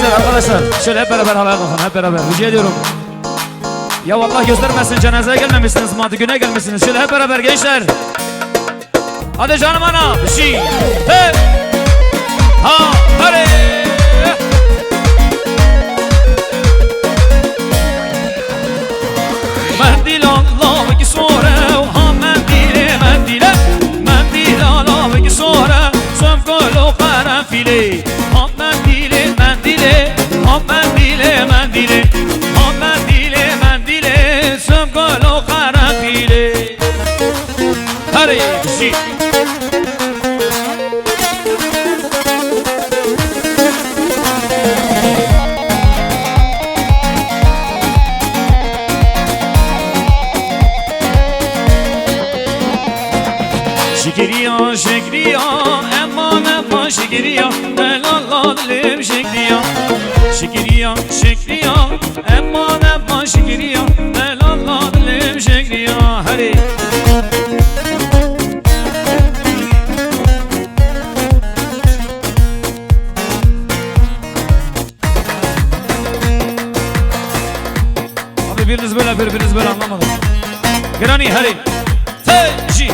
Arkadaşlar şöyle hep beraber havaya kalkın, hep beraber rica ediyorum. Ya Allah göstermesin, cenazeye gelmemişsiniz, maddi güne gelmişsiniz. Şöyle hep beraber gençler. Hadi canım ana bir şey. Hey. Ha hadi. Mendil Allah ki sore ha mendil Allah ki sore söv kolo karanfili ha mendile söv kolo karanfili. Hadi bir şey. Şekeriya şekeriya eman eman şekeriya elallalim şekeriya. Şekeriya şekeriya eman eman şekeriya elallalim şekeriya. Hadi. Abi biriniz böyle anlamadım. Granny hadi. Teji.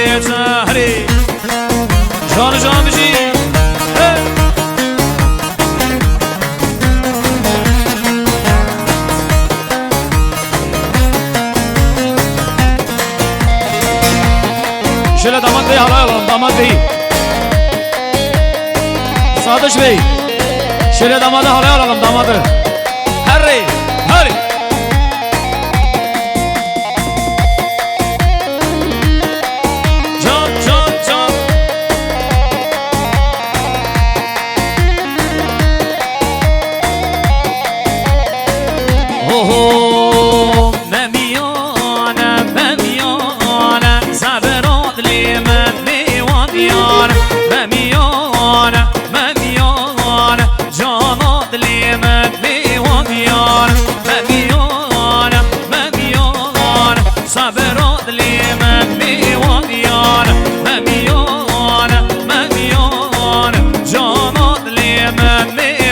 جهری جان جان بجی شله داماد بی حالا یالم داماد بی سادش بی شله داماد حالا یالم داماد هری هری جان جان جان اوه ممیانه ممیانه زبرات لی من میوانیانه ممیانه ممیانه جانات لی من میوانیانه ممیانه ممیانه زبرات لی من میوانیانه ممیانه ممیانه جانات لی من میوانیانه